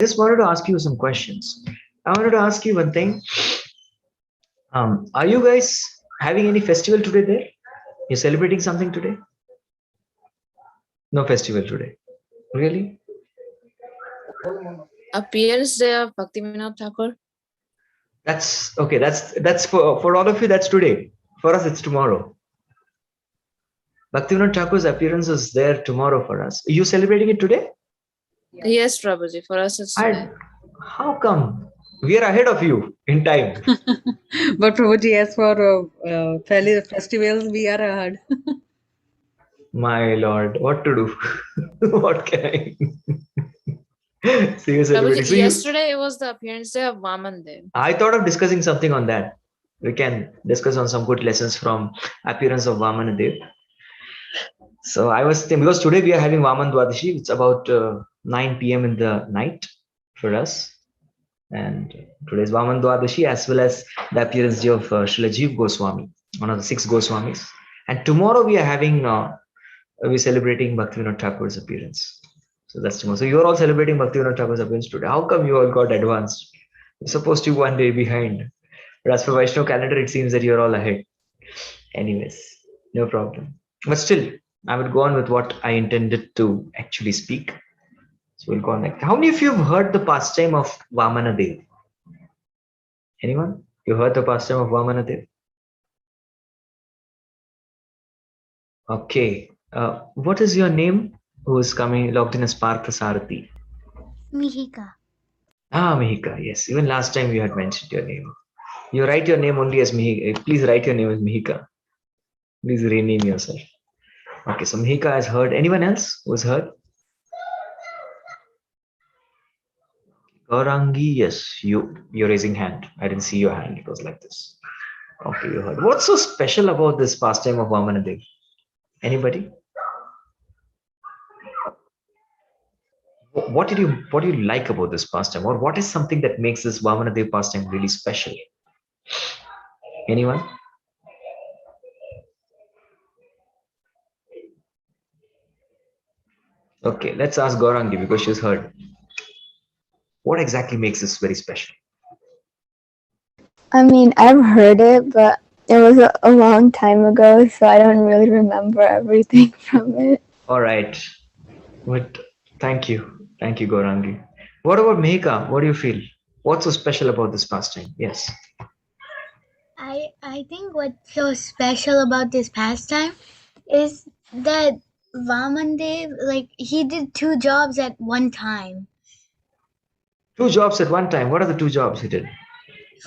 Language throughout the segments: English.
just wanted to ask you some questions. I wanted to ask you one thing. Are you guys having any festival today there? You're celebrating something today? No festival today. Really? Appearance Day of Bhaktivinoda Thakur. That's okay. That's for all of you. That's today. For us, it's tomorrow. Bhaktivinoda Thakur's appearance is there tomorrow for us. Are you celebrating it today? Yes, Prabhuji. For us, it's today. How come? We are ahead of you in time. But Prabhuji, as for festivals, we are ahead. My lord, what to do? What can I? Seriously, Prabhuji, so yesterday it was the appearance day of Vaman Dev. I thought of discussing something on that. We can discuss on some good lessons from appearance of Vamana Dev. So I was thinking, because today we are having Vaman Dwadashi, it's about 9 p.m. in the night for us. And today's Vaman Dwadashi, as well as the appearance day of Srila Jeev Goswami, one of the 6 Goswamis. And tomorrow we are having, we're celebrating Bhaktivinoda Thakur's appearance. So that's tomorrow. So you're all celebrating Bhaktivinoda Thakur's appearance today. How come you all got advanced? You're supposed to be one day behind. But as for Vaishnav calendar, it seems that you're all ahead. Anyways, no problem. But still, I would go on with what I intended to actually speak. So we'll go on like, how many of you have heard the pastime of Vamana Dev? Anyone? You heard the pastime of Vamana Dev? Okay. What is your name? Who is coming logged in as Partha Sarathi? Mihika. Ah, Mihika. Yes. Even last time you had mentioned your name. You write your name only as Mihika. Please write your name as Mihika. Please rename yourself. Okay. So Mihika has heard. Anyone else who's heard? Gaurangi, yes. You're raising hand. I didn't see your hand. It was like this. Okay, you heard. What's so special about this pastime of Vamana Dev? Anybody? What do you like about this pastime, or what is something that makes this Vamana Dev pastime really special? Anyone? Okay, let's ask Gaurangi because she's heard. What exactly makes this very special? I mean, I've heard it, but it was a long time ago, so I don't really remember everything from it. All right. But thank you, Gaurangi. What about Mehika? What do you feel? What's so special about this pastime? Yes. I think what's so special about this pastime is that Vamandev, like, he did 2 jobs at one time. 2 jobs at one time. What are the 2 jobs he did?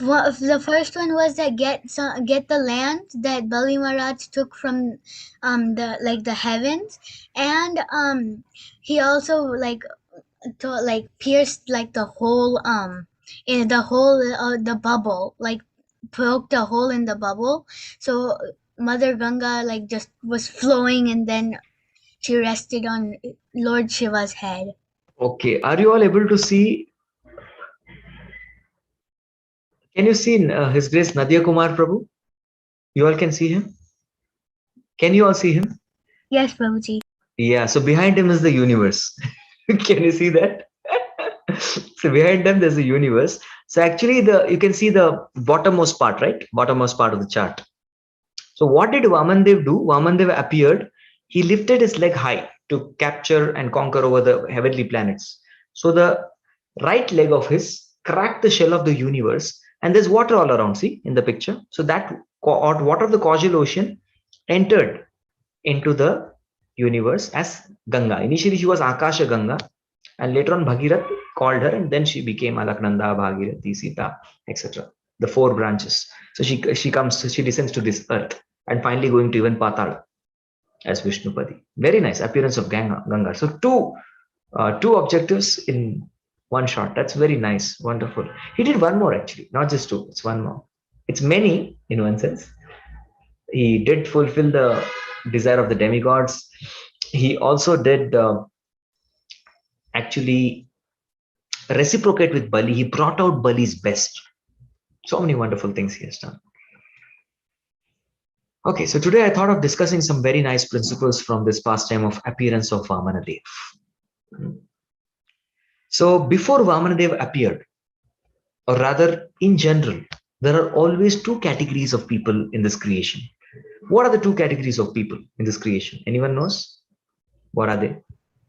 Well, the first one was that get the land that Bali Maharaj took from the heavens, and he also pierced like the hole in the hole the bubble, like broke the hole in the bubble, so Mother Ganga like just was flowing, and then she rested on Lord Shiva's head. Okay, are you all able to see? Can you see His Grace Nadia Kumar Prabhu? You all can see him? Can you all see him? Yes, Prabhuji. Yeah, so behind him is the universe. Can you see that? So behind them there's a universe. So actually you can see the bottommost part, right? Bottommost part of the chart. So what did Vamandev do? Vamandev appeared. He lifted his leg high to capture and conquer over the heavenly planets. So the right leg of his cracked the shell of the universe, and there's water all around, see in the picture. So that water of the causal ocean entered into the universe as Ganga. Initially she was Akasha Ganga, and later on Bhagirath called her, and then she became Alaknanda, Bhagirathi, Sita, etc. The 4 branches. So she descends to this earth, and finally going to even Patal as Vishnupadi. Very nice appearance of Ganga. So two objectives in one shot. That's very nice, wonderful. He did one more actually, not just 2. It's one more. It's many in one sense. He did fulfill the desire of the demigods. He also did actually reciprocate with Bali. He brought out Bali's best. So many wonderful things he has done. Okay, so today I thought of discussing some very nice principles from this pastime of appearance of Vamana Dev. So before Vamanadev appeared, or rather in general, there are always two categories of people in this creation. What are the two categories of people in this creation? Anyone knows? What are they?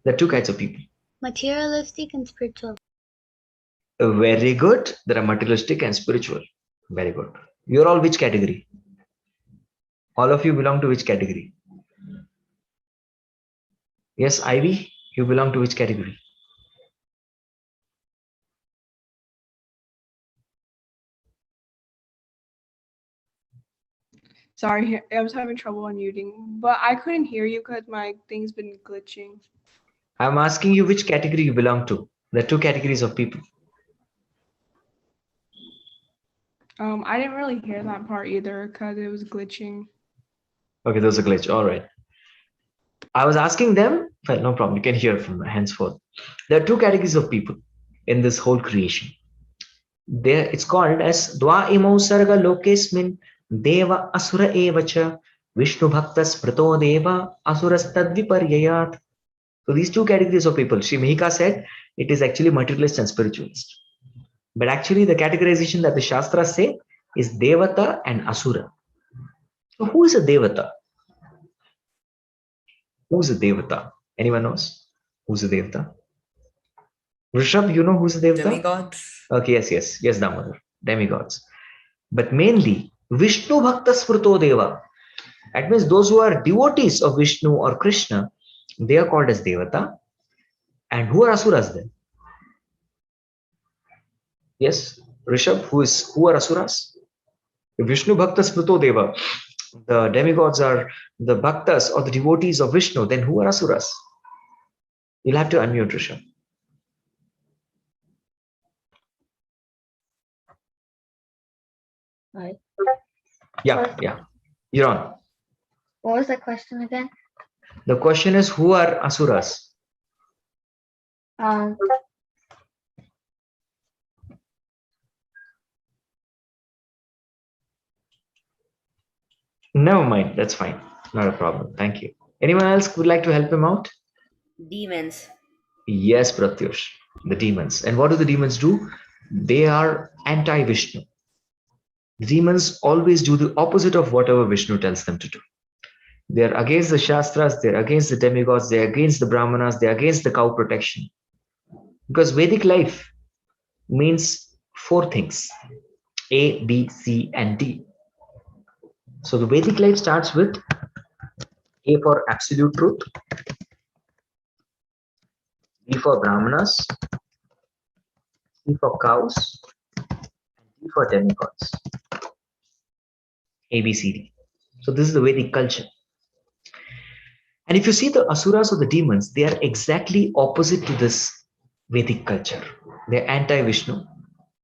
There are two kinds of people. Materialistic and spiritual. Very good. There are materialistic and spiritual. Very good. You're all which category? All of you belong to which category? Yes, Ivy, you belong to which category? Sorry, I was having trouble unmuting, but I couldn't hear you because my thing's been glitching. I'm asking you which category you belong to. There are two categories of people. I didn't really hear that part either because it was glitching. Okay, there's a glitch. All right. I was asking them, well, no problem. You can hear from henceforth. There are two categories of people in this whole creation. There, it's called as Dwa Imau Sarga Lokesmin Deva Asura Evacha Vishnu Bhaktas Prato Deva Asuras Tadviparyayat. So these two categories of people, Sri Mahika said, it is actually materialist and spiritualist. But actually, the categorization that the Shastras say is Devata and Asura. So who is a Devata? Who's a Devata? Anyone knows? Who's a Devata? Rishabh, you know who's a Devata? Demigods. Okay, yes, Damodar. Demigods. But mainly, Vishnu Bhakta Smrito Deva. That means those who are devotees of Vishnu or Krishna, they are called as Devata. And who are Asuras then? Yes, Rishabh, who are Asuras? Vishnu Bhakta Smrito Deva. The demigods are the bhaktas or the devotees of Vishnu. Then who are Asuras? You'll have to unmute, Rishabh. Right. Yeah. You're on. What was the question again? The question is, who are Asuras? Never mind. That's fine. Not a problem. Thank you. Anyone else would like to help him out? Demons. Yes, Pratyush. The demons. And what do the demons do? They are anti-Vishnu. Demons always do the opposite of whatever Vishnu tells them to do. They're against the Shastras, they're against the demigods, they're against the Brahmanas, they're against the cow protection. Because Vedic life means four things: A, B, C, and D. So the Vedic life starts with A for absolute truth, B for Brahmanas, C for cows, and D for demigods. A, B, C, D. So this is the Vedic culture. And if you see the Asuras or the demons, they are exactly opposite to this Vedic culture. They're anti-Vishnu,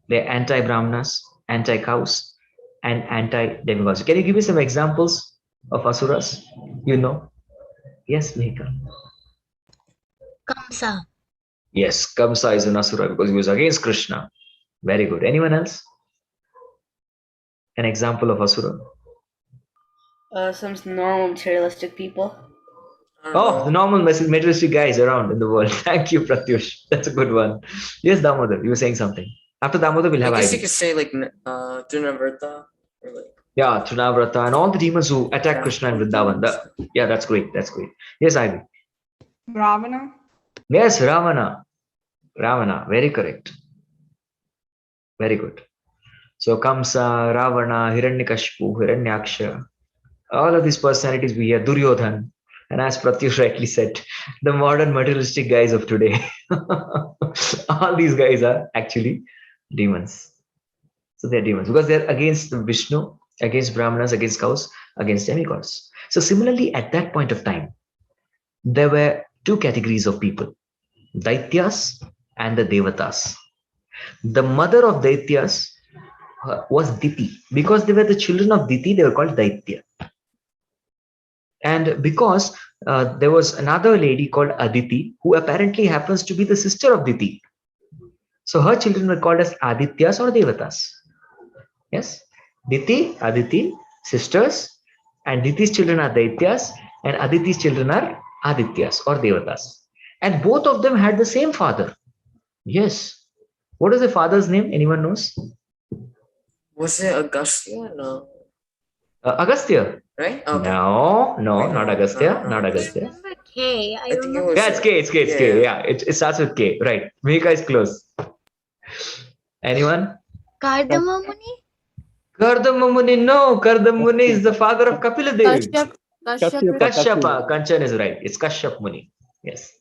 they're anti-Brahmanas, anti-cows, and anti-demigods. Can you give me some examples of Asuras? You know? Yes, Mehika. Kamsa. Yes, Kamsa is an Asura because he was against Krishna. Very good. Anyone else? An example of Asura? Some normal materialistic people. Oh, the normal materialistic guys around in the world. Thank you, Pratyush. That's a good one. Yes, Damodar, you were saying something. After Damodar, we'll have I guess Ivy. you could say like Trinavrata or like. Yeah, Trinavrata and all the demons who attack Krishna and Vrindavan. Yeah, that's great. That's great. Yes, Ivy. Ravana? Yes, Ravana. Ravana. Very correct. Very good. So Kamsa, Ravana, Hiranyakashipu, Hiranyaksha, all of these personalities we hear, Duryodhan. And as Pratyush rightly said, the modern materialistic guys of today. All these guys are actually demons. So they're demons because they're against Vishnu, against Brahmanas, against cows, against demigods. So similarly, at that point of time, there were two categories of people, Daityas and the Devatas. The mother of Daityas was Diti. Because they were the children of Diti, they were called Daitya. And because there was another lady called Aditi, who apparently happens to be the sister of Diti. So her children were called as Adityas or Devatas. Yes, Diti, Aditi, sisters, and Diti's children are Daityas, and Aditi's children are Adityas or Devatas. And both of them had the same father. Yes. What is the father's name? Anyone knows? Was it Agastya? No. Agastya. Right? Okay. No, Wait, not no, Agastya. no, Not no. I Agastya. remember K. I I think it remember. was. Yeah, it's K. It's K. It's K. Yeah, it starts with K. Right. Mika is close. Anyone? Kardama Muni? Kardamamuni. No, Kardamamuni is the father of Kapila Devi. Kashyap. Kashyap. Kashyapa. Kanchan is right. It's Kashyap Muni. Yes.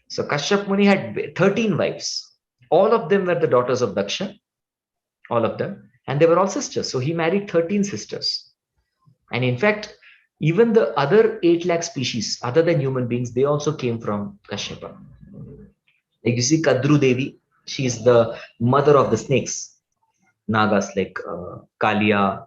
So Kashyap Muni had 13 wives. All of them were the daughters of Daksha. All of them. And they were all sisters. So he married 13 sisters. And in fact, even the other 8 lakh species, other than human beings, they also came from Kashyapa. Like you see Kadru Devi, she is the mother of the snakes, Nagas like Kalia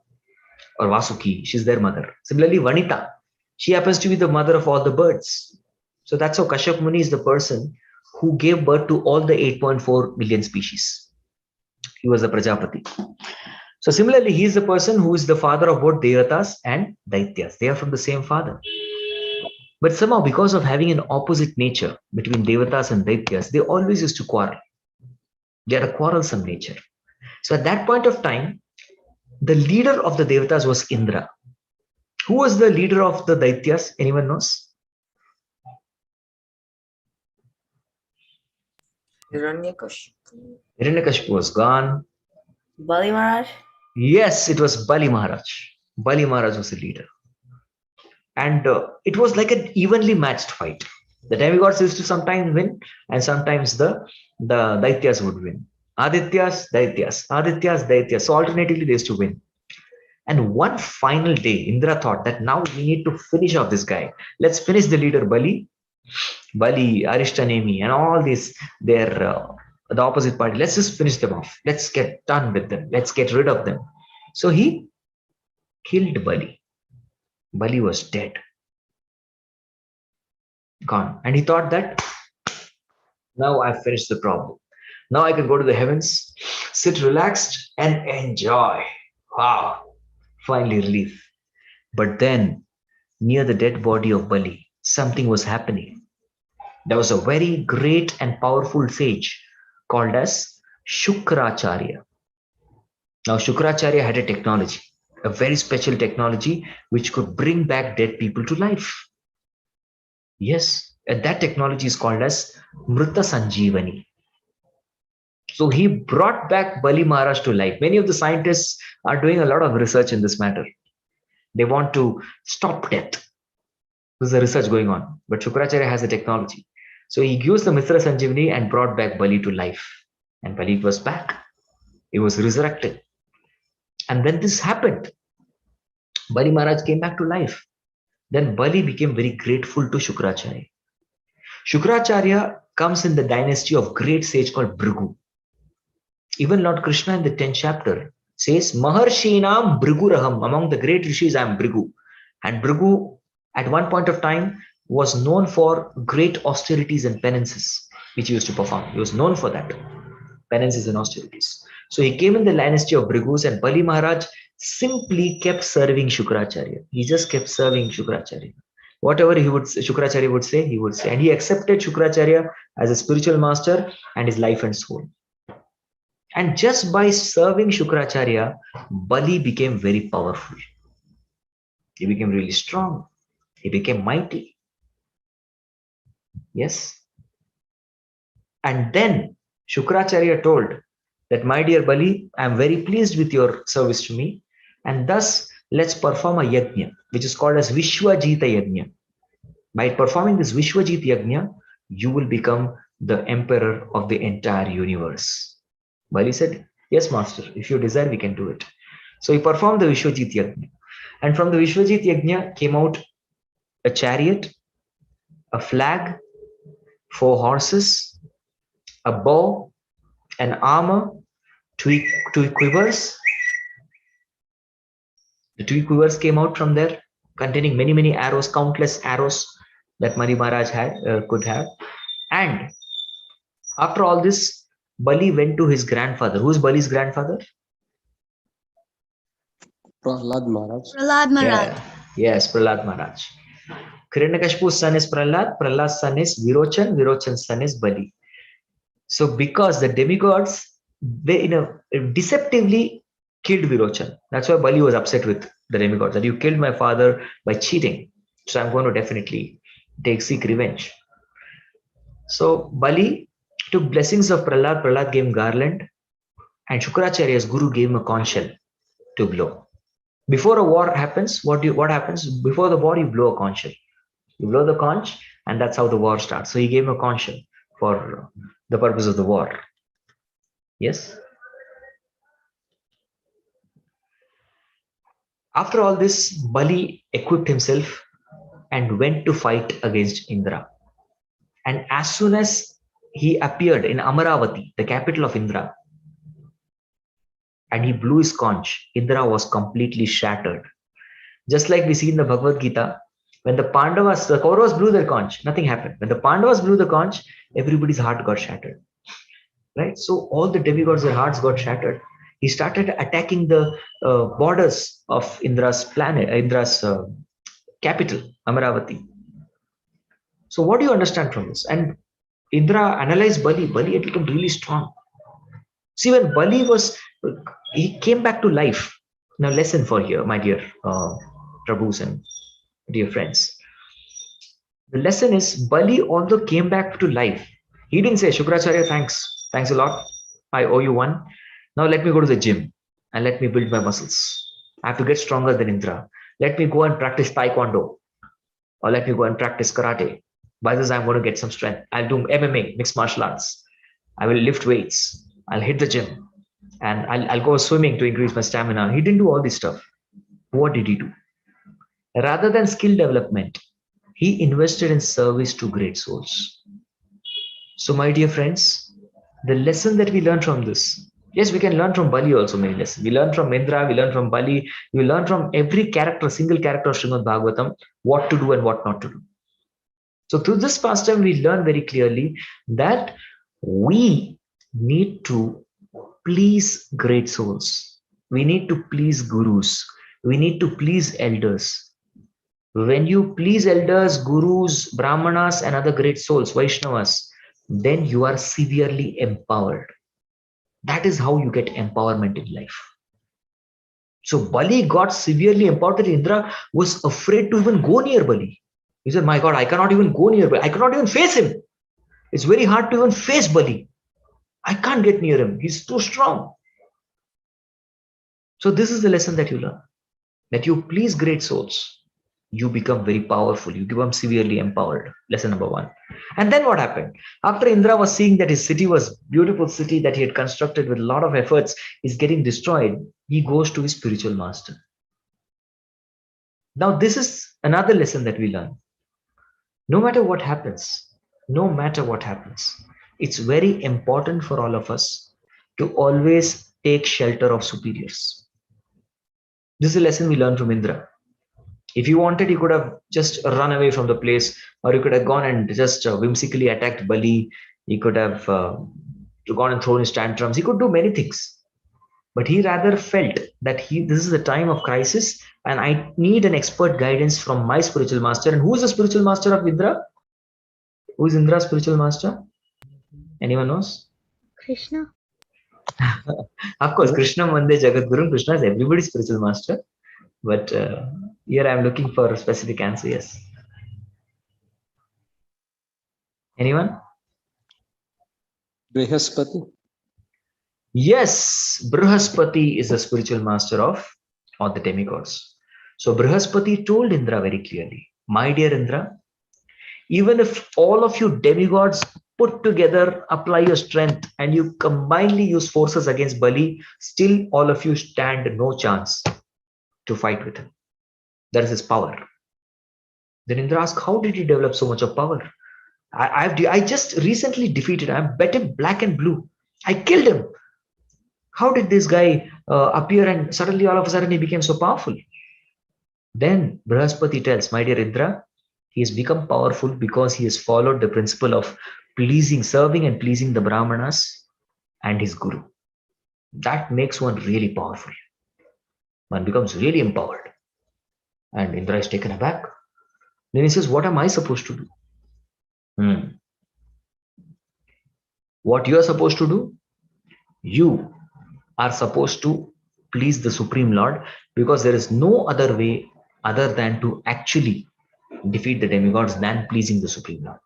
or Vasuki. She's their mother. Similarly, Vanita, she happens to be the mother of all the birds. So that's how Kashyap Muni is the person who gave birth to all the 8.4 million species. He was the Prajapati. So similarly, he is the person who is the father of both Devatas and Daityas. They are from the same father. But somehow, because of having an opposite nature between Devatas and Daityas, they always used to quarrel. They had a quarrelsome nature. So at that point of time, the leader of the Devatas was Indra. Who was the leader of the Daityas? Anyone knows? Hiranyakashipu. Hiranyakashipu was gone. Bali Maharaj? Yes, it was Bali Maharaj. Bali Maharaj was the leader. And it was like an evenly matched fight. The demigods used to sometimes win, and sometimes the Daityas would win. Adityas, Daityas, Adityas, Daityas. So alternatively, they used to win. And one final day, Indra thought that now we need to finish off this guy. Let's finish the leader Bali, Arishtanemi, and all these, the opposite party. Let's just finish them off. Let's get done with them. Let's get rid of them. So he killed Bali. Bali was dead, gone. And he thought that now I've finished the problem. Now I can go to the heavens, sit relaxed, and enjoy. Wow, finally relief. But then, near the dead body of Bali, something was happening. There was a very great and powerful sage called as Shukracharya. Now, Shukracharya had a technology, a very special technology which could bring back dead people to life. Yes, and that technology is called as Mrita Sanjeevani. So he brought back Bali Maharaj to life. Many of the scientists are doing a lot of research in this matter. They want to stop death. There's a research going on, but Shukracharya has a technology. So he used the Mitra Sanjeevani and brought back Bali to life. And Bali was back. He was resurrected. And when this happened, Bali Maharaj came back to life. Then Bali became very grateful to Shukracharya. Shukracharya comes in the dynasty of great sage called Bhrigu. Even Lord Krishna in the 10th chapter says, Maharshinam Bhriguraham. Among the great rishis, I am Bhrigu. And Bhrigu, at one point of time, was known for great austerities and penances, which he used to perform. He was known for that, penances and austerities. So he came in the dynasty of Bhrigus, and Bali Maharaj simply kept serving Shukracharya. He just kept serving Shukracharya. Whatever Shukracharya would say, he would say. And he accepted Shukracharya as a spiritual master and his life and soul. And just by serving Shukracharya, Bali became very powerful. He became really strong. He became mighty. Yes. And then Shukracharya told that, my dear Bali, I am very pleased with your service to me. And thus, let's perform a yajna, which is called as Vishwajita Yajna. By performing this Vishwajita Yajna, you will become the emperor of the entire universe. Bali said, yes, master, if you desire, we can do it. So he performed the Vishwajit Yajna. And from the Vishwajit Yajna came out a chariot, a flag, 4 horses, a bow, an armor, 2 quivers. The 2 quivers came out from there, containing many, many arrows, countless arrows that Mani Maharaj could have. And after all this, Bali went to his grandfather. Who's Bali's grandfather? Prahlad Maharaj. Prahlad Maharaj. Yeah. Yes, Prahlad Maharaj. Hiranyakashipu's son is Prahlad. Prahlad's son is Virochan. Virochan's son is Bali. So because the demigods, they deceptively killed Virochan. That's why Bali was upset with the demigods, that you killed my father by cheating. So I'm going to definitely seek revenge. So Bali took blessings of Prahlad. Prahlad gave him garland, and Shukracharya's guru gave him a conch shell to blow. Before a war happens, what happens? Before the war, you blow a conch shell. You blow the conch, and that's how the war starts. So he gave him a conch shell for the purpose of the war. Yes. After all this, Bali equipped himself and went to fight against Indra. And as soon as he appeared in Amaravati, the capital of Indra, and he blew his conch, Indra was completely shattered. Just like we see in the Bhagavad Gita, when the Pandavas, the Kauravas blew their conch, nothing happened. When the Pandavas blew the conch, everybody's heart got shattered. Right? So all the demigods, their hearts got shattered. He started attacking the borders of Indra's planet, Indra's capital, Amaravati. So what do you understand from this? And Indra analyzed Bali. Bali had become really strong. See, when Bali was, he came back to life. Now, lesson for here, my dear Prabhus and dear friends. The lesson is Bali although came back to life. He didn't say, Shukracharya, thanks a lot. I owe you one. Now let me go to the gym and let me build my muscles. I have to get stronger than Indra. Let me go and practice Taekwondo, or let me go and practice karate. By this, I'm going to get some strength. I'll do MMA, mixed martial arts. I will lift weights. I'll hit the gym, and I'll go swimming to increase my stamina. He didn't do all this stuff. What did he do? Rather than skill development, he invested in service to great souls. So, my dear friends, the lesson that we learn from this, yes, we can learn from Bali also many lessons. We learn from Indra, we learn from Bali, we learn from every character, single character of Srimad Bhagavatam, what to do and what not to do. So through this pastime, we learn very clearly that we need to please great souls. We need to please gurus. We need to please elders. When you please elders, gurus, brahmanas, and other great souls, Vaishnavas, then you are severely empowered. That is how you get empowerment in life. So Bali got severely empowered that Indra was afraid to even go near Bali. He said, my God, I cannot even go near Bali. I cannot even face him. It's very hard to even face Bali. I can't get near him. He's too strong. So this is the lesson that you learn. That you please great souls, you become very powerful. You become severely empowered. Lesson number one. And then what happened? After Indra was seeing that his city was beautiful city that he had constructed with a lot of efforts is getting destroyed, he goes to his spiritual master. Now this is another lesson that we learn. No matter what happens, it's very important for all of us to always take shelter of superiors. This is a lesson we learned from Indra. If he wanted, he could have just run away from the place, or he could have gone and just whimsically attacked Bali. He could have gone and thrown his tantrums. He could do many things. But he rather felt that this is a time of crisis and I need an expert guidance from my spiritual master. And who is the spiritual master of Indra? Who is Indra's spiritual master? Anyone knows? Krishna. Of course, Krishna Mande Jagat Guru. Krishna is everybody's spiritual master. But here I am looking for a specific answer. Yes. Anyone? Brihaspati. Yes, Brihaspati is the spiritual master of all the demigods. So Brihaspati told Indra very clearly, my dear Indra, even if all of you demigods put together, apply your strength, and you combinedly use forces against Bali, still all of you stand no chance to fight with him. That is his power. Then Indra asked, how did he develop so much of power? I just recently defeated him. I'm better black and blue. I killed him. How did this guy appear and suddenly all of a sudden he became so powerful? Then Brihaspati tells, my dear Indra, he has become powerful because he has followed the principle of serving and pleasing the Brahmanas and his guru. That makes one really powerful. One becomes really empowered. And Indra is taken aback. Then he says, what am I supposed to do? What you are supposed to do? You are supposed to please the Supreme Lord, because there is no other way other than to actually defeat the demigods than pleasing the Supreme Lord.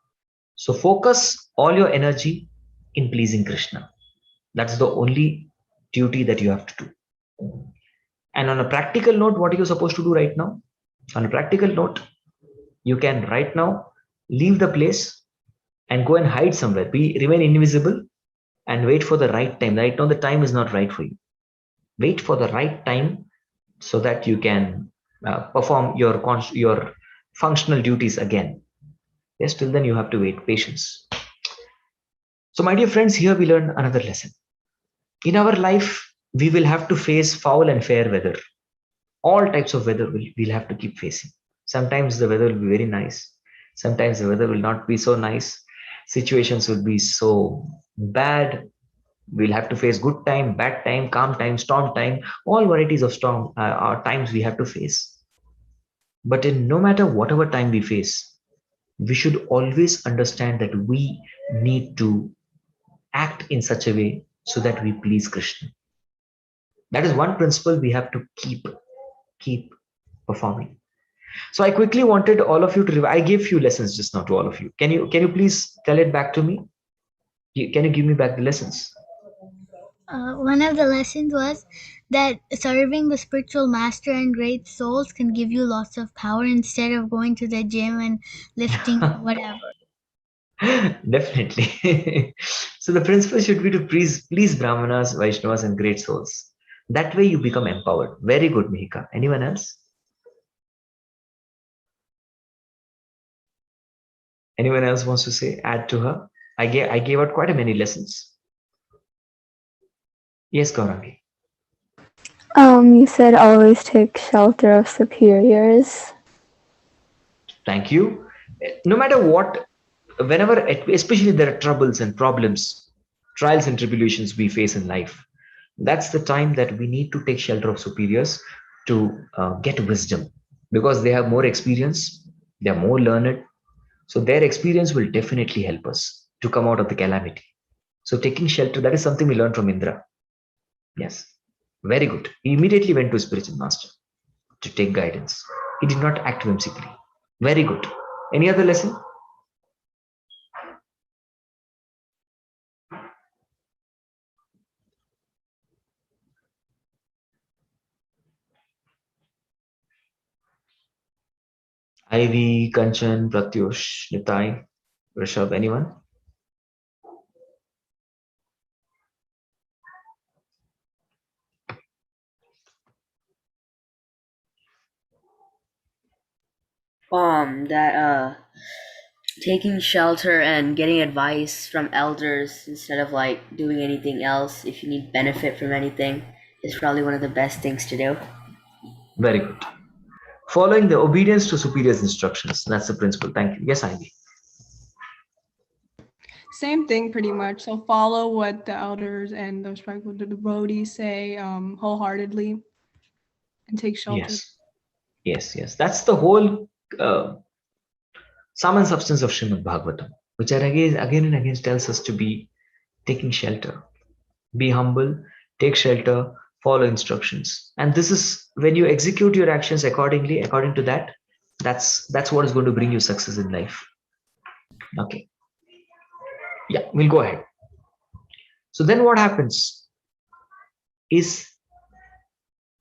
So focus all your energy in pleasing Krishna. That's the only duty that you have to do. And on a practical note, what are you supposed to do right now? On a practical note, you can right now leave the place and go and hide somewhere. Remain invisible and wait for the right time. Right now, the time is not right for you. Wait for the right time so that you can perform your functional duties again. Yes, till then you have to wait. Patience. So, my dear friends, here we learn another lesson. In our life, we will have to face foul and fair weather. All types of weather we'll have to keep facing. Sometimes the weather will be very nice. Sometimes the weather will not be so nice. Situations will be so bad. We'll have to face good time, bad time, calm time, storm time. All varieties of storm times we have to face. But in no matter whatever time we face, we should always understand that we need to act in such a way so that we please Krishna. That is one principle we have to keep performing. So I quickly wanted all of you to I gave few lessons just now to all of you. Can you please tell it back to me? Can you give me back the lessons? One of the lessons was that serving the spiritual master and great souls can give you lots of power instead of going to the gym and lifting whatever. Definitely. So the principle should be to please Brahmanas, Vaishnavas, and great souls. That way you become empowered. Very good, Mihika. Anyone else? Anyone else wants to say, add to her? I gave out quite a many lessons. Yes, Gaurangi. You said always take shelter of superiors. Thank you. No matter what, whenever, especially there are troubles and problems, trials and tribulations we face in life, that's the time that we need to take shelter of superiors to get wisdom, because they have more experience, they are more learned. So their experience will definitely help us to come out of the calamity. So taking shelter, that is something we learned from Indra. Yes, very good. He immediately went to a spiritual master to take guidance. He did not act whimsically. Very good. Any other lesson? Ivy, Kanchan, Pratyush, Nitai, Rishabh, anyone? That taking shelter and getting advice from elders instead of like doing anything else if you need benefit from anything is probably one of the best things to do. Very good. Following the obedience to superiors' instructions. That's the principle. Thank you. Yes, Ivy. Same thing, pretty much. So follow what the elders and the respectful devotees say wholeheartedly, and take shelter. Yes. That's the whole sum and substance of Srimad Bhagavatam, which are again and again tells us to be taking shelter. Be humble, take shelter, follow instructions. And this is when you execute your actions accordingly, according to that, that's what is going to bring you success in life. Okay. Yeah, we'll go ahead. So then what happens is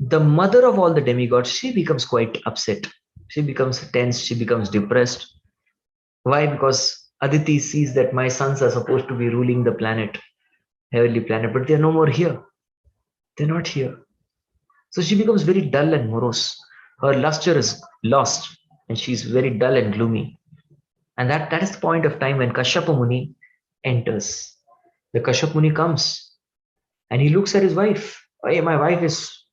the mother of all the demigods, she becomes quite upset. She becomes tense, she becomes depressed. Why? Because Aditi sees that my sons are supposed to be ruling the planet, heavenly planet, but they're no more here. They're not here. So she becomes very dull and morose. Her luster is lost, and she's very dull and gloomy. And that is the point of time when Kashyapa Muni enters. The Kashyap Muni comes and he looks at his wife. Hey, my wife is,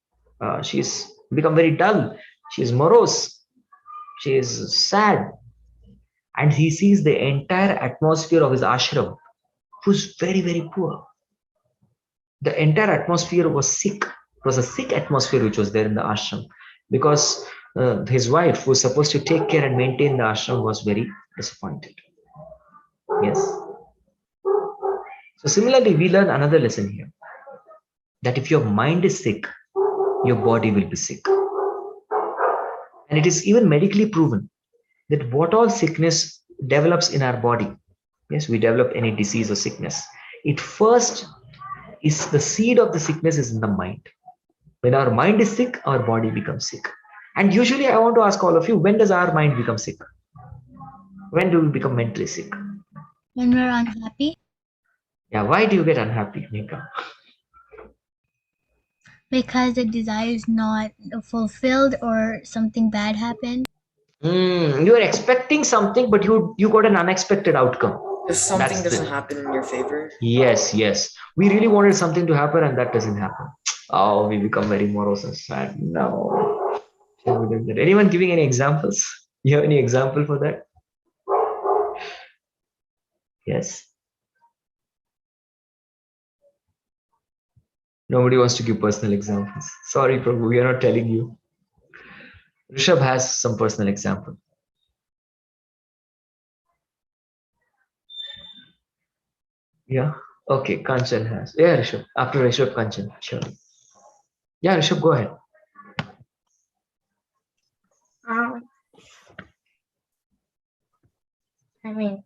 she's become very dull. She is morose. She is sad. And he sees the entire atmosphere of his ashram, who's very, very poor. The entire atmosphere was sick. It was a sick atmosphere which was there in the ashram, because his wife, who was supposed to take care and maintain the ashram, was very disappointed. Yes. So similarly, we learn another lesson here, that if your mind is sick, your body will be sick. And it is even medically proven that what all sickness develops in our body, yes, we develop any disease or sickness, it first is the seed of the sickness is in the mind. When our mind is sick, our body becomes sick. And usually I want to ask all of you, when does our mind become sick? When do we become mentally sick? When we're unhappy, Yeah, why do you get unhappy, Nika? because the desire is not fulfilled or something bad happened. You are expecting something, but you got an unexpected outcome. If something That's doesn't the happen in your favor. yes. We really wanted something to happen, and that doesn't happen. Oh, we become very morose and sad. No. Anyone giving any examples? You have any example for that? Yes. Nobody wants to give personal examples. Sorry, Prabhu, we are not telling you. Rishabh has some personal example. Yeah. Okay, Kanchan has. Yeah, Rishabh. After Rishabh, Kanchan. Sure. Yeah, Rishabh, go ahead. Um, I mean,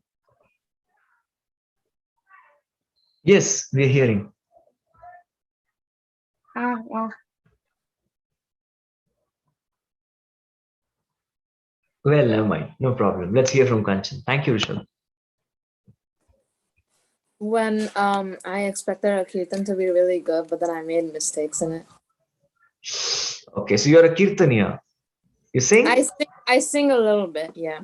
Yes, we are hearing. well, Well, never mind. No problem. Let's hear from Kanchan. Thank you, Rishabh. When I expected a kirtan to be really good, but then I made mistakes in it. Okay, so you're a Kirtaniya. You sing? I sing a little bit, yeah.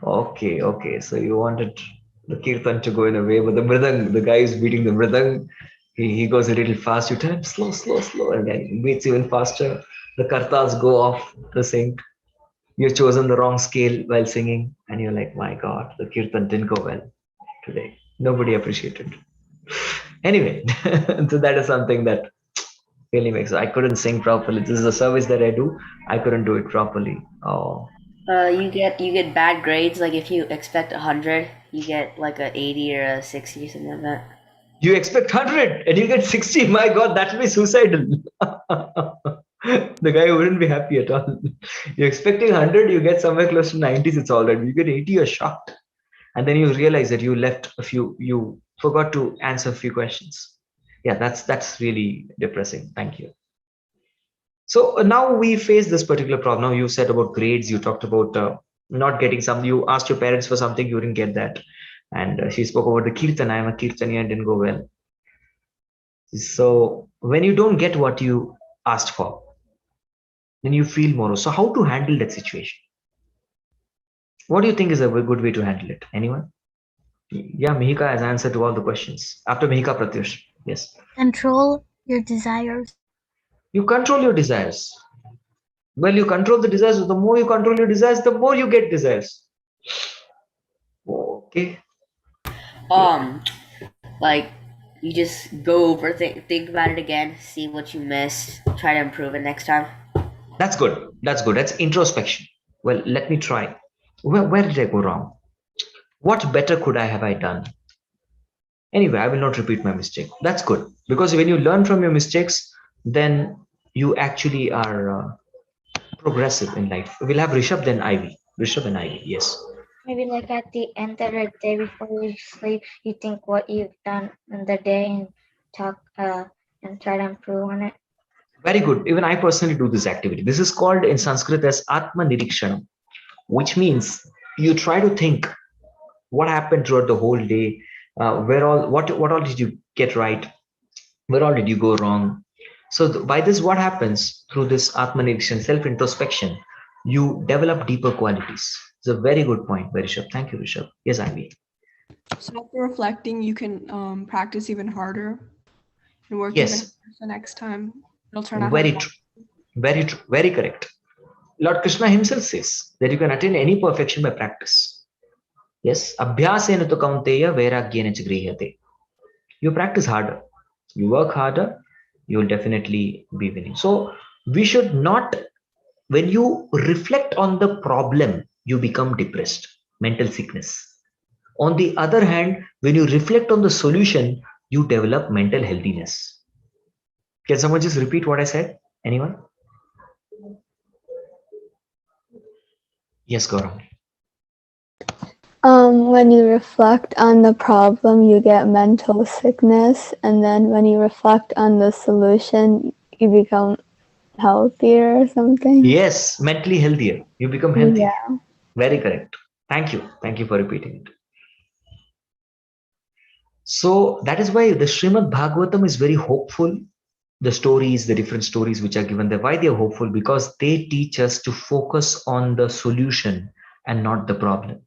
Okay. So you wanted the Kirtan to go in a way, but the Mridang, the guy is beating the Mridang. He goes a little fast. You tell him slow, and then he beats even faster. The kartals go off the sync. You've chosen the wrong scale while singing, and you're like, my God, the Kirtan didn't go well today. Nobody appreciated. Anyway, so that is something that really makes. I couldn't sing properly. This is a service that I do. I couldn't do it properly. Oh, You get bad grades. Like if you expect 100, you get like a 80 or a 60 or something like that. you expect 100 and you get 60. My God, that will be suicidal. The guy wouldn't be happy at all. You're expecting 100, you get somewhere close to 90s. It's all right. You get 80, you're shocked, and then you realize that you left a few. You forgot to answer a few questions. Yeah, that's really depressing. Thank you. So now we face this particular problem. Now you said about grades. You talked about not getting some. You asked your parents for something, you didn't get that, and she spoke about the kirtan. I am a kirtaniya and didn't go well. So when you don't get what you asked for, then you feel more. So how to handle that situation? What do you think is a good way to handle it? Anyone? Yeah, Mihika has answered to all the questions. After Mihika, Pratyush. Yes. Control your desires. You control your desires. Well, you control the desires. The more you control your desires, the more you get desires. Okay. Like you just go over think about it again, see what you missed, try to improve it next time. That's good. That's introspection. Well, let me try. Where did I go wrong? What better could I done? Anyway, I will not repeat my mistake. That's good, because when you learn from your mistakes, then you actually are progressive in life. We'll have Rishabh, then Ivy. Rishabh and Ivy. Yes. maybe like at the end of the day before you sleep, you think what you've done in the day and talk and try to improve on it. Very good. Even I personally do this activity. This is called in Sanskrit as Atma Nirikshanam, which means you try to think what happened throughout the whole day, what all did you get right, where all did you go wrong. So by this, what happens through this Atma Nirikshan, self introspection, you develop deeper qualities. It's a very good point, Rishabh. Thank you, Rishabh. Yes, Ivy. So after reflecting, you can practice even harder and work even Yes, harder the next time. It'll turn out how very you want. true. Very true. Very correct. Lord Krishna himself says that you can attain any perfection by practice. Yes, abhyasena tu kaunteya vairagyena ch grihate. You practice harder, you work harder, you will definitely be winning. So we should not, when you reflect on the problem, you become depressed, mental sickness. On the other hand, when you reflect on the solution, you develop mental healthiness. Can someone just repeat what I said? Anyone? Yes, Gaurav. When you reflect on the problem, you get mental sickness, and then when you reflect on the solution, you become healthier or something. Yes, mentally healthier. You become healthy. Yeah. Very correct. Thank you. Thank you for repeating it. So that is why the Srimad Bhagavatam is very hopeful. The stories, the different stories which are given there, why they are hopeful? Because they teach us to focus on the solution and not the problem.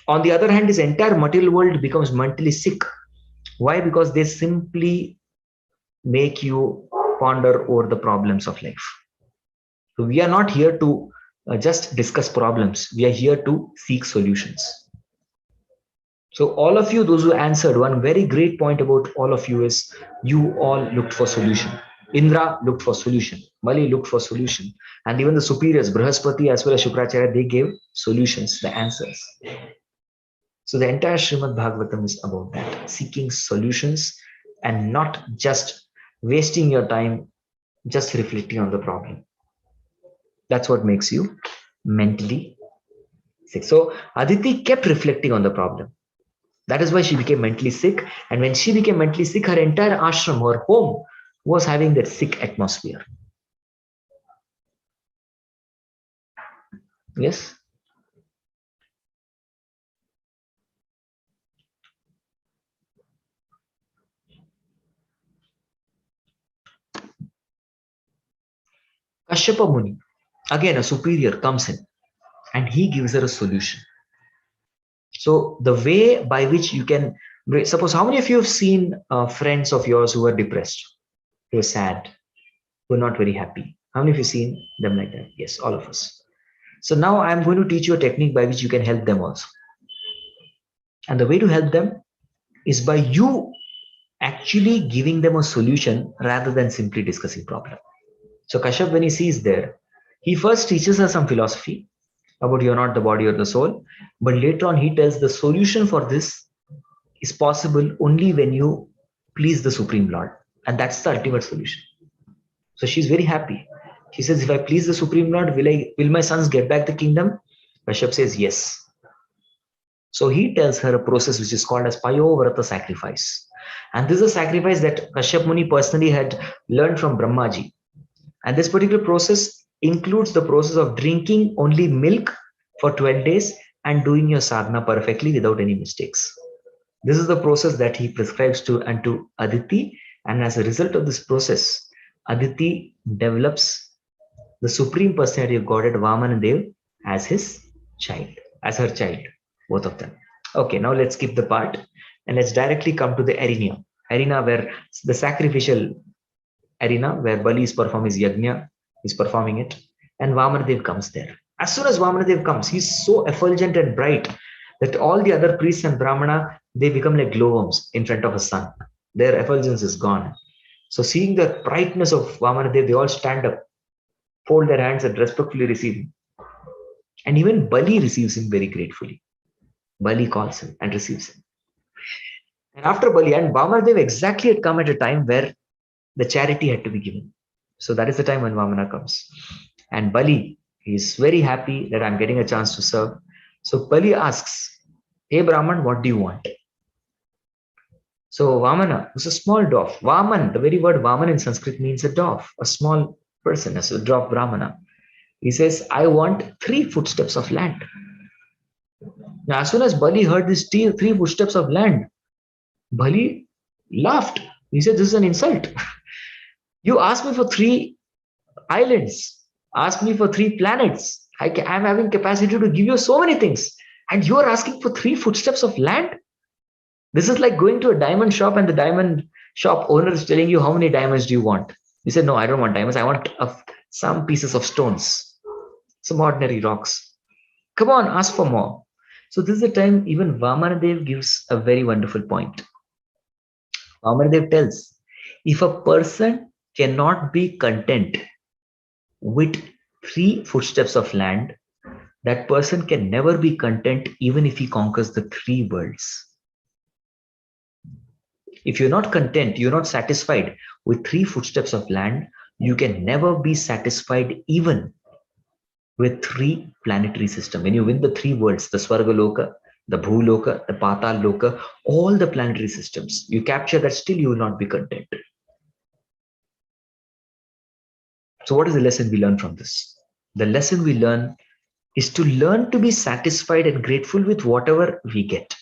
On the other hand, this entire material world becomes mentally sick. Why? Because they simply make you ponder over the problems of life. So we are not here to just discuss problems. We are here to seek solutions. So all of you, those who answered, one very great point about all of you is you all looked for solution. Indra looked for solution. Bali looked for solution. And even the superiors, Brahaspati as well as Shukracharya, they gave solutions, the answers. So the entire Srimad Bhagavatam is about that, seeking solutions and not just wasting your time just reflecting on the problem. That's what makes you mentally sick. So Aditi kept reflecting on the problem. That is why she became mentally sick. And when she became mentally sick, her entire ashram, her home, was having that sick atmosphere. Yes? Kashyapa Muni, again a superior, comes in and he gives her a solution. So the way by which you can, suppose how many of you have seen friends of yours who are depressed, who are sad, who are not very happy? How many of you seen them like that? Yes, all of us. So now I'm going to teach you a technique by which you can help them also. And the way to help them is by you actually giving them a solution rather than simply discussing problem. So Kashyap, when he sees there, he first teaches her some philosophy about you're not the body or the soul, but later on he tells the solution for this is possible only when you please the Supreme Lord. And that's the ultimate solution. So she's very happy. She says, if I please the Supreme Lord, will my sons get back the kingdom? Kashyap says, yes. So he tells her a process which is called as Payovrata sacrifice. And this is a sacrifice that Kashyap Muni personally had learned from Brahmaji. And this particular process includes the process of drinking only milk for 12 days and doing your sadhana perfectly without any mistakes. This is the process that he prescribes to Aditi. And as a result of this process, Aditi develops the Supreme Personality of Godhead Vamana Dev as his child, as her child, both of them. Okay, now let's skip the part and let's directly come to the arena where the sacrificial arena where Bali is performing his yajna, he's performing it, and Vamanadev comes there. As soon as Vamanadev comes, he's so effulgent and bright that all the other priests and Brahmana, they become like glowworms in front of a sun. Their effulgence is gone. So seeing the brightness of Vamanadev, they all stand up, fold their hands and respectfully receive him. And even Bali receives him very gratefully. Bali calls him and receives him. And after Bali, and Vamanadev exactly had come at a time where the charity had to be given. So that is the time when Vamana comes. And Bali is very happy that I'm getting a chance to serve. So Bali asks, hey Brahman, what do you want? So Vamana was a small dwarf. Vaman, the very word Vaman in Sanskrit means a dwarf, a small person, as a dwarf Brahmana. He says, I want 3 footsteps of land. Now, as soon as Bali heard these 3 footsteps of land, Bali laughed. He said, this is an insult. You asked me for 3 islands, asked me for 3 planets. I'm having capacity to give you so many things. And you are asking for 3 footsteps of land? This is like going to a diamond shop and the diamond shop owner is telling you, how many diamonds do you want? You said, no, I don't want diamonds. I want some pieces of stones, some ordinary rocks. Come on, ask for more. So this is the time even Vamanadev gives a very wonderful point. Vamanadev tells, if a person cannot be content with 3 footsteps of land, that person can never be content even if he conquers the 3 worlds. If you're not content, you're not satisfied with 3 footsteps of land, you can never be satisfied even with 3 planetary systems. When you win the 3 worlds, the Swargaloka, the Bhuloka, the Patal Loka, all the planetary systems, you capture that, still you will not be content. So what is the lesson we learn from this? The lesson we learn is to learn to be satisfied and grateful with whatever we get.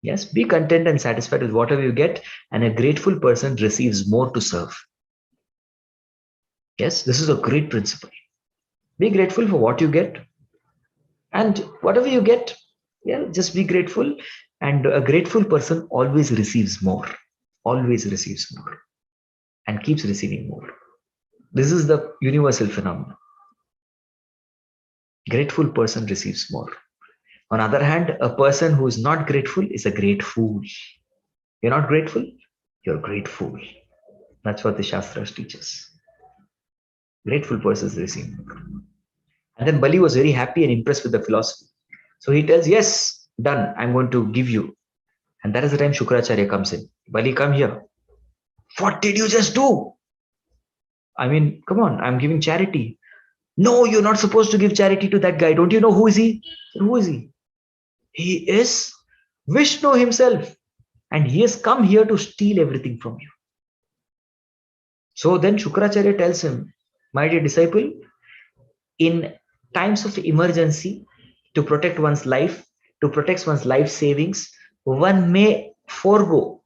Yes, be content and satisfied with whatever you get, and a grateful person receives more to serve. Yes, this is a great principle. Be grateful for what you get, and whatever you get, yeah, just be grateful. And a grateful person always receives more, and keeps receiving more. This is the universal phenomenon. Grateful person receives more. On the other hand, a person who is not grateful is a great fool. You're not grateful, you're a great fool. That's what the Shastras teach us. Grateful persons receive more. And then Bali was very happy and impressed with the philosophy. So he tells, yes, done, I'm going to give you. And that is the time Shukracharya comes in. Bali, come here. What did you just do? I mean, come on, I'm giving charity. No, you're not supposed to give charity to that guy. Don't you know who is he? Who is he? He is Vishnu himself. And he has come here to steal everything from you. So then Shukracharya tells him, my dear disciple, in times of emergency, to protect one's life, to protect one's life savings, one may forego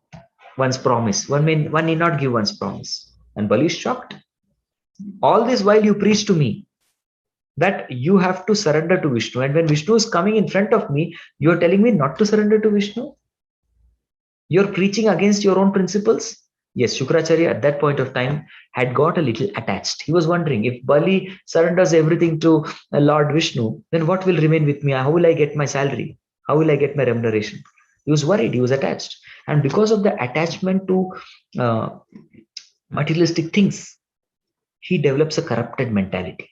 one's promise. One need not give one's promise. And Bali is shocked. All this while you preach to me that you have to surrender to Vishnu. And when Vishnu is coming in front of me, you are telling me not to surrender to Vishnu? You're preaching against your own principles? Yes, Shukracharya at that point of time had got a little attached. He was wondering, if Bali surrenders everything to Lord Vishnu, then what will remain with me? How will I get my salary? How will I get my remuneration? He was worried, he was attached. And because of the attachment to materialistic things, he develops a corrupted mentality.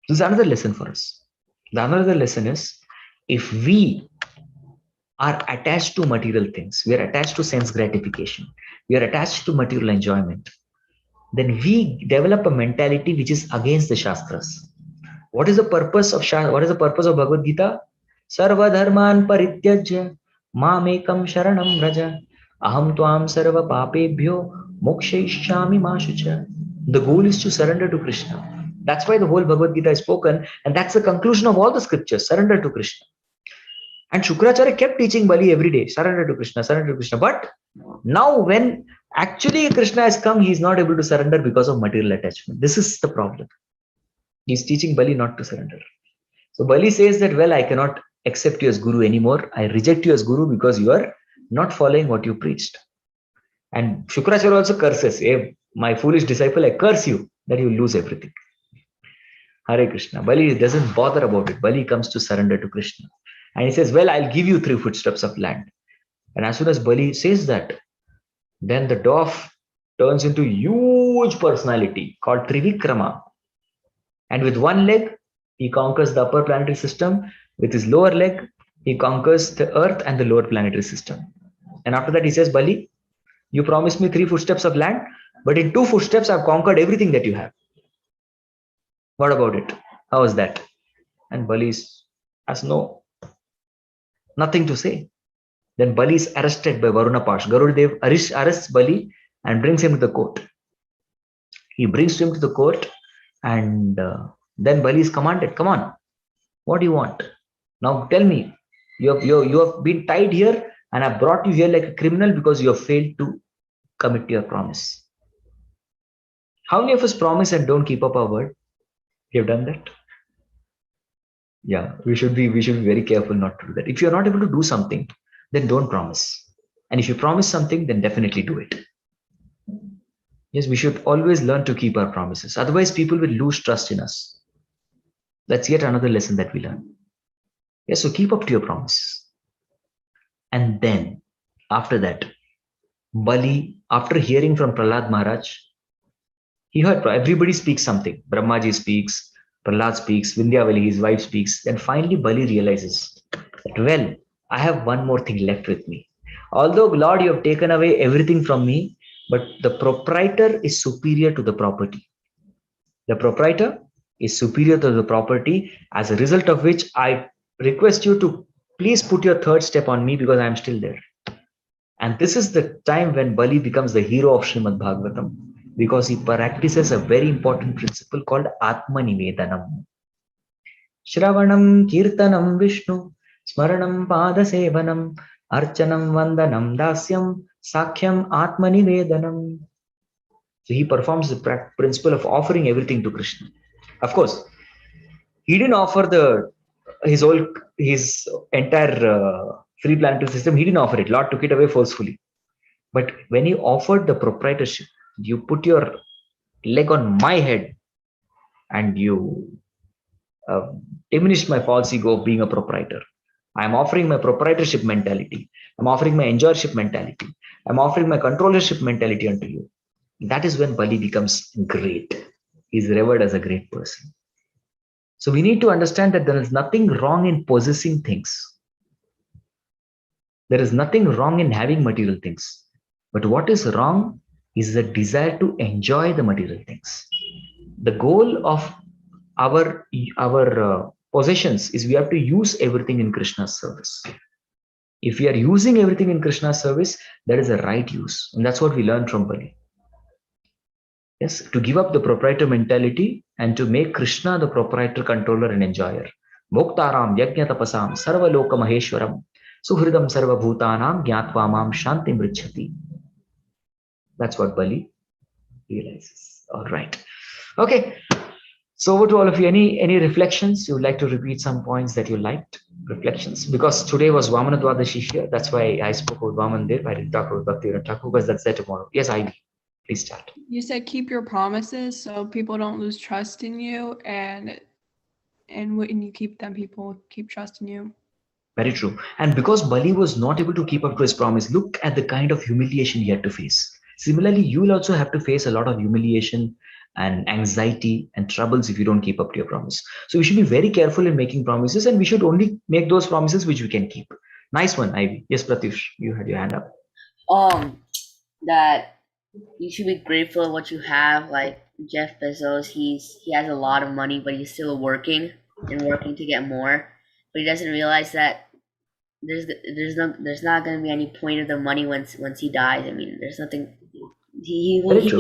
This is another lesson for us. The another lesson is, if we are attached to material things, we are attached to sense gratification, we are attached to material enjoyment, then we develop a mentality which is against the Shastras. What is the purpose of Bhagavad Gita? Sarva dharman parityajya mamekam sharanam raja aham tvam sarva papebhyo mokshaishyami ma shucha. The goal is to surrender to Krishna. That's why the whole Bhagavad Gita is spoken, and that's the conclusion of all the scriptures: surrender to Krishna. And Shukracharya kept teaching Bali every day, surrender to Krishna, surrender to Krishna. But now when actually Krishna has come, he is not able to surrender because of material attachment. This is the problem. He is teaching Bali not to surrender. So Bali says that, well, I cannot accept you as Guru anymore. I reject you as Guru because you are not following what you preached. And Shukracharya also curses, hey, my foolish disciple, I curse you that you lose everything. Hare Krishna. Bali doesn't bother about it. Bali comes to surrender to Krishna. And he says, well, I'll give you 3 footsteps of land. And as soon as Bali says that, then the dwarf turns into huge personality called Trivikrama. And with one leg, he conquers the upper planetary system. With his lower leg, he conquers the earth and the lower planetary system. And after that, he says, Bali, you promised me 3 footsteps of land, but in 2 footsteps, I've conquered everything that you have. What about it? How is that? And Bali has nothing to say. Then Bali is arrested by Varuna Pash. Garudev arrests Bali and brings him to the court. He brings him to the court, and then Bali is commanded, come on, what do you want? Now tell me, you have been tied here, and I brought you here like a criminal because you have failed to commit your promise. How many of us promise and don't keep up our word? You have done that? Yeah, we should be very careful not to do that. If you're not able to do something, then don't promise. And if you promise something, then definitely do it. Yes, we should always learn to keep our promises. Otherwise, people will lose trust in us. That's yet another lesson that we learn. Yes, so keep up to your promise. And then, after that, Bali, after hearing from Prahlad Maharaj, he heard everybody speaks something. Brahmaji speaks, Prahlad speaks, Vindyavali, his wife speaks. Then finally, Bali realizes that, well, I have one more thing left with me. Although, Lord, you have taken away everything from me, but the proprietor is superior to the property. The proprietor is superior to the property, as a result of which I request you to please put your third step on me because I am still there. And this is the time when Bali becomes the hero of Srimad Bhagavatam because he practices a very important principle called Atma Nivedanam. Shravanam Kirtanam Vishnu Smaranam Pada Sevanam Archanam Vandanam Dasyam Sakhyam Atma Nivedanam. So he performs the principle of offering everything to Krishna. Of course, he didn't offer his entire free planetary system. He didn't offer it. Lord took it away forcefully. But when he offered the proprietorship, you put your leg on my head and you uh, diminished my false ego of being a proprietor. I'm offering my proprietorship mentality. I'm offering my enjoyership mentality. I'm offering my controllership mentality unto you. That is when Bali becomes great. He's revered as a great person. So we need to understand that there is nothing wrong in possessing things. There is nothing wrong in having material things. But what is wrong is the desire to enjoy the material things. The goal of our possessions is we have to use everything in Krishna's service. If we are using everything in Krishna's service, that is a right use. And that's what we learn from Bali. Yes, to give up the proprietor mentality and to make Krishna the proprietor, controller, and enjoyer. Bhoktaram yajna tapasam sarva loka maheshwaram suhridam sarva bhutanam gyatva mam shanti mrichati. That's what Bali realizes. All right. Okay. So over to all of you. Any reflections? You would like to repeat some points that you liked? Reflections. Because today was Vamana Dwadashi here. That's why I spoke about Vamandev. I didn't talk about Bhakti Thakur because that's there tomorrow. Yes, Ivy. Please start. You said keep your promises so people don't lose trust in you, and when you keep them, people keep trusting you. Very true. And because Bali was not able to keep up to his promise, look at the kind of humiliation he had to face. Similarly, you will also have to face a lot of humiliation and anxiety and troubles if you don't keep up to your promise. So we should be very careful in making promises, and we should only make those promises which we can keep. Nice one, Ivy. Yes, Pratyush, you had your hand up. That you should be grateful of what you have. Like Jeff Bezos, he has a lot of money, but he's still working and working to get more. But he doesn't realize that there's not going to be any point of the money once he dies. I mean, there's nothing. He wouldn't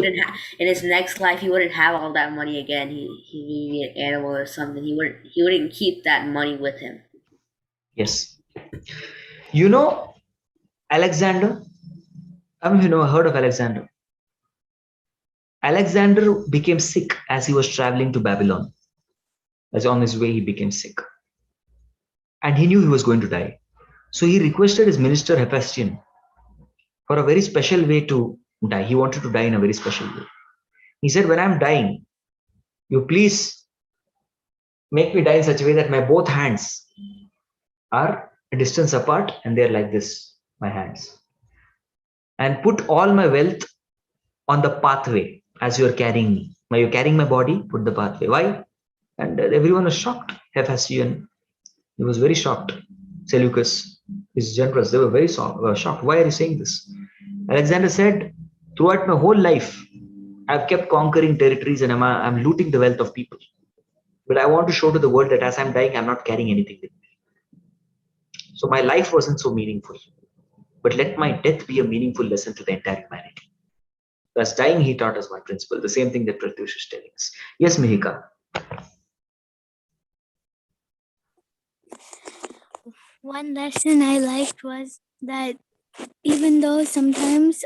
in his next life. He wouldn't have all that money again. He would be an animal or something. He wouldn't keep that money with him. Yes. You know Alexander. I mean, heard of Alexander. Alexander became sick as he was traveling to Babylon. As on his way, he became sick. And he knew he was going to die. So he requested his minister Hephaestion for a very special way to die. He wanted to die in a very special way. He said, when I'm dying, you please make me die in such a way that my both hands are a distance apart and they're like this, my hands. And put all my wealth on the pathway as you're carrying me. Now you're carrying my body, put the pathway. Why? And everyone was shocked. Hephaestion, he was very shocked. Seleucus is generous. They were very shocked. Why are you saying this? Alexander said, throughout my whole life, I've kept conquering territories and I'm looting the wealth of people. But I want to show to the world that as I'm dying, I'm not carrying anything with me. So my life wasn't so meaningful. But let my death be a meaningful lesson to the entire humanity. As dying, he taught us one principle, the same thing that Pratyush is telling us. Yes, Mihika. One lesson I liked was that even though sometimes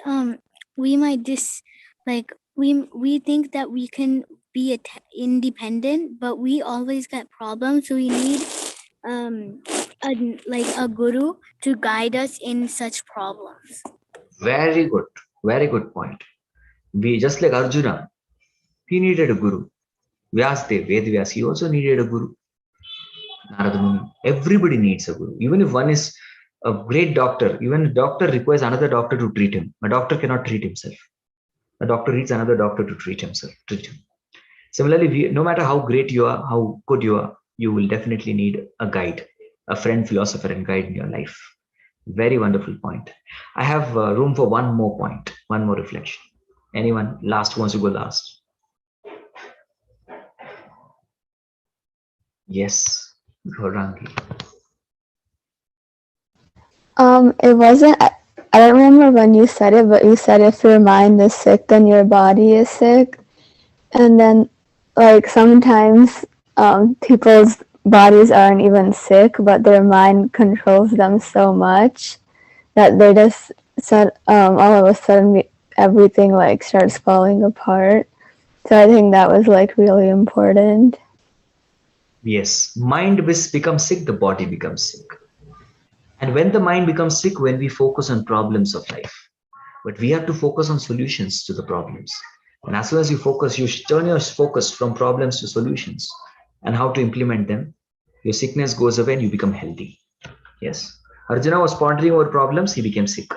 we might we think that we can be independent, but we always get problems, so we need a guru to guide us in such problems. Very good point. We just like Arjuna, he needed a guru. Vyasdev, Vedvyas, he also needed a guru. Narada Muni, everybody needs a guru. Even if one is a great doctor, even a doctor requires another doctor to treat him. A doctor cannot treat himself. A doctor needs another doctor to treat him. Similarly, no matter how great you are, how good you are, you will definitely need a guide, a friend, philosopher, and guide in your life. Very wonderful point. I have room for one more point, one more reflection. Anyone last wants to go last? Yes, Gaurangi. It wasn't. I don't remember when you said it, but you said if your mind is sick, then your body is sick. And then, like, sometimes people's bodies aren't even sick, but their mind controls them so much that they just said all of a sudden everything like starts falling apart. So I think that was like really important. Yes, mind becomes sick, the body becomes sick. And when the mind becomes sick, when we focus on problems of life, but we have to focus on solutions to the problems. And as soon as you focus, you turn your focus from problems to solutions and how to implement them. Your sickness goes away and you become healthy. Yes. Arjuna was pondering over problems, he became sick.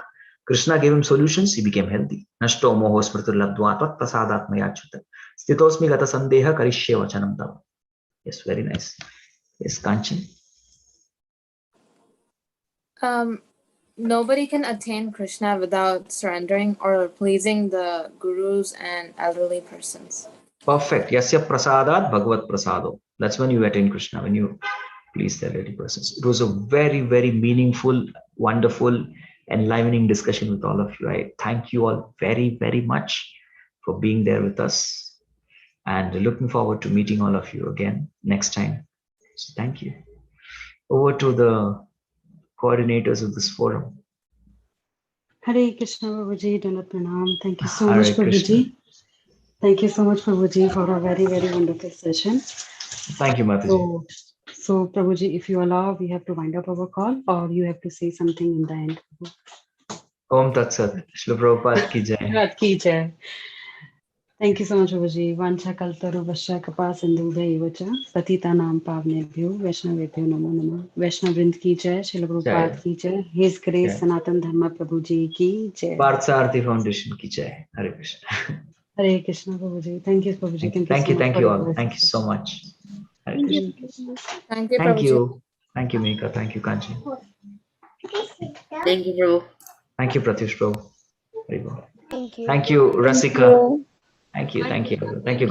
Krishna gave him solutions, he became healthy. Nashto moho smriturlabdva tvat prasadatmayachyuta. Stitosmi gata sandeha karishye vachanam tava. Yes, very nice. Yes, Kanchan. Nobody can attain Krishna without surrendering or pleasing the gurus and elderly persons. Perfect. Yasya prasadat bhagavat prasado. That's when you attain Krishna, when you please the elderly persons. It was a very, very meaningful, wonderful, enlivening discussion with all of you. I thank you all very, very much for being there with us and looking forward to meeting all of you again next time. So thank you. Over to the coordinators of this forum. Hare Krishna Prabhuji, Dandat Pranam. Thank you so Hare much, Krishna. Prabhuji. Thank you so much, Prabhuji, for a very, very wonderful session. Thank you, Mataji. So Prabhuji, if you allow, we have to wind up our call, or you have to say something in the end. Om Tat Sat. Shri Prabhupada ki jai. Rat ki jai. Thank you so much, Prabhuji. Vancha kaltaru vasya kapa sindhu vacha patita nam pavnebhyo Vaishnavebhyo namo namo. Vaishnav Vrind ki jai, Srila Prabhupada ki jai. His Grace Sanatana Dharma Prabhuji ki jai. Partha Foundation ki jai. Hare Krishna. Hare Krishna Prabhuji. Thank you, Prabhuji. Thank you, so much thank for you your all. wonderful Thank you so session. much. Hare Thank you. Krishna. Thank you, Thank Prabhuji. you. Thank you, Mika. Thank you, Kanchi. Thank you, Prabhu. Thank you, Pratyush Prabhu. Very well. Thank you. Thank you, Thank Rasika. you. Thank you. Thank you. Thank you.